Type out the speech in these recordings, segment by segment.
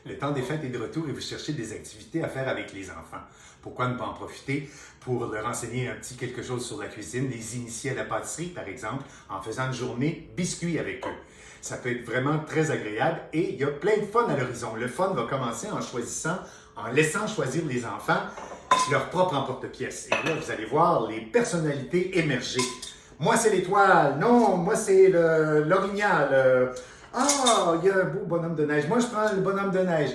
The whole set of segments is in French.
Le temps des fêtes est de retour et vous cherchez des activités à faire avec les enfants. Pourquoi ne pas en profiter pour leur enseigner un petit quelque chose sur la cuisine, les initier à la pâtisserie, par exemple, en faisant une journée biscuits avec eux. Ça peut être vraiment très agréable et il y a plein de fun à l'horizon. Le fun va commencer en laissant choisir les enfants leur propre emporte-pièce. Et là, vous allez voir les personnalités émerger. Moi, c'est l'étoile. Non, moi, c'est l'orignal. Ah, il y a un beau bonhomme de neige. Moi, je prends le bonhomme de neige.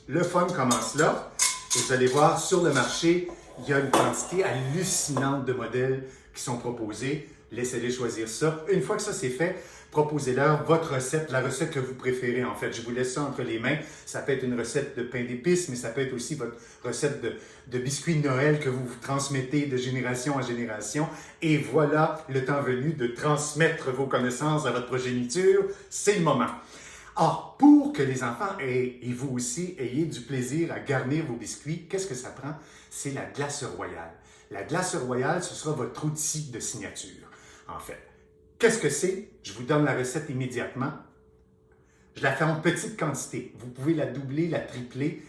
Le fun commence là. Et vous allez voir, sur le marché, il y a une quantité hallucinante de modèles qui sont proposés. Laissez-les choisir ça. Une fois que ça c'est fait, proposez-leur votre recette, la recette que vous préférez en fait. Je vous laisse ça entre les mains. Ça peut être une recette de pain d'épices, mais ça peut être aussi votre recette de biscuits de Noël que vous transmettez de génération en génération. Et voilà le temps venu de transmettre vos connaissances à votre progéniture. C'est le moment. Or, pour que les enfants et vous aussi ayez du plaisir à garnir vos biscuits, qu'est-ce que ça prend? C'est la glace royale. La glace royale, ce sera votre outil de signature, en fait. Qu'est-ce que c'est? Je vous donne la recette immédiatement. Je la fais en petite quantité. Vous pouvez la doubler, la tripler.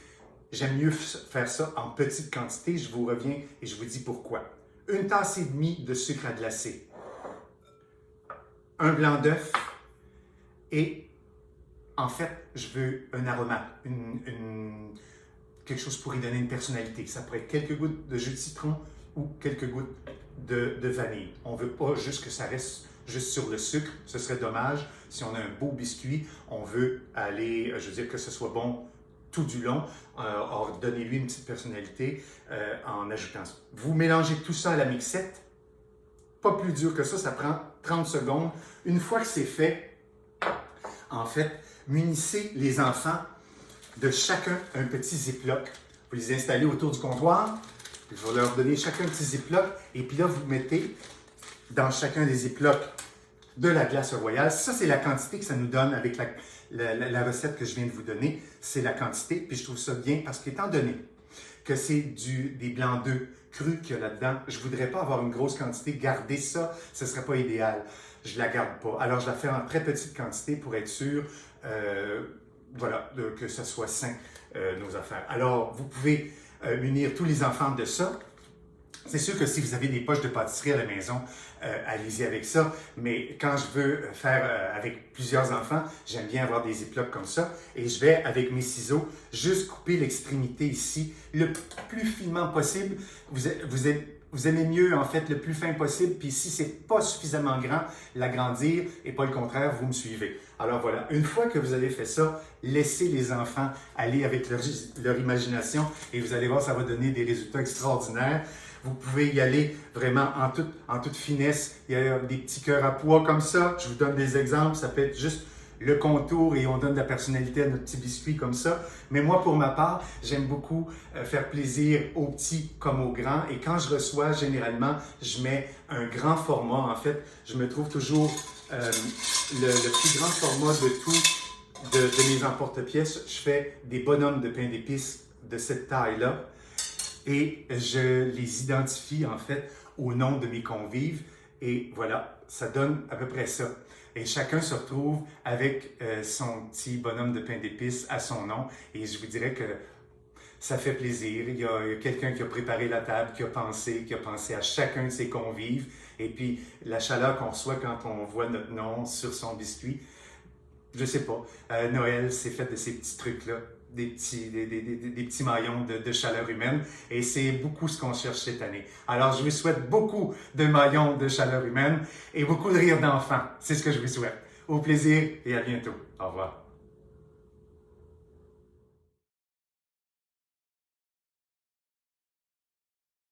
J'aime mieux faire ça en petite quantité. Je vous reviens et je vous dis pourquoi. 1 tasse et demie de sucre à glacer, un blanc d'œuf et en fait, je veux un aromate, quelque chose pour y donner une personnalité. Ça pourrait être quelques gouttes de jus de citron ou quelques gouttes de vanille. On ne veut pas juste que ça reste juste sur le sucre. Ce serait dommage. Si on a un beau biscuit, on veut aller, je veux dire, que ce soit bon tout du long. Alors, donnez-lui une petite personnalité en ajoutant ça. Vous mélangez tout ça à la mixette. Pas plus dur que ça prend 30 secondes. Une fois que c'est fait, en fait, munissez les enfants de chacun un petit ziploc. Vous les installez autour du comptoir. Je vais leur donner chacun un petit ziploc. Et puis là, vous mettez dans chacun des ziplocs de la glace royale. Ça, c'est la quantité que ça nous donne avec la recette que je viens de vous donner. C'est la quantité. Puis je trouve ça bien parce qu'étant donné que c'est des blancs d'œufs crus qu'il y a là-dedans, je ne voudrais pas avoir une grosse quantité. Garder ça, ce ne serait pas idéal. Je ne la garde pas. Alors, je la fais en très petite quantité pour être sûr que ce soit sain, nos affaires. Alors, vous pouvez munir tous les enfants de ça. C'est sûr que si vous avez des poches de pâtisserie à la maison, allez-y avec ça. Mais quand je veux faire avec plusieurs enfants, j'aime bien avoir des ziplocs comme ça. Et je vais, avec mes ciseaux, juste couper l'extrémité ici le plus finement possible. Vous aimez mieux, en fait, le plus fin possible. Puis si c'est pas suffisamment grand, l'agrandir et pas le contraire, vous me suivez. Alors voilà, une fois que vous avez fait ça, laissez les enfants aller avec leur imagination et vous allez voir, ça va donner des résultats extraordinaires. Vous pouvez y aller vraiment en toute finesse. Il y a des petits cœurs à pois comme ça. Je vous donne des exemples. Ça peut être juste le contour et on donne de la personnalité à notre petit biscuit comme ça. Mais moi, pour ma part, j'aime beaucoup faire plaisir aux petits comme aux grands. Et quand je reçois, généralement, je mets un grand format. En fait, je me trouve toujours le plus grand format de tout de mes emporte-pièces. Je fais des bonhommes de pain d'épices de cette taille-là. Et je les identifie, en fait, au nom de mes convives. Et voilà, ça donne à peu près ça. Et chacun se retrouve avec son petit bonhomme de pain d'épices à son nom. Et je vous dirais que ça fait plaisir. Il y a quelqu'un qui a préparé la table, qui a pensé à chacun de ses convives. Et puis, la chaleur qu'on reçoit quand on voit notre nom sur son biscuit, je sais pas. Noël, c'est fait de ces petits trucs-là. Des petits maillons de chaleur humaine. Et c'est beaucoup ce qu'on cherche cette année. Alors, je vous souhaite beaucoup de maillons de chaleur humaine et beaucoup de rire d'enfants. C'est ce que je vous souhaite. Au plaisir et à bientôt. Au revoir.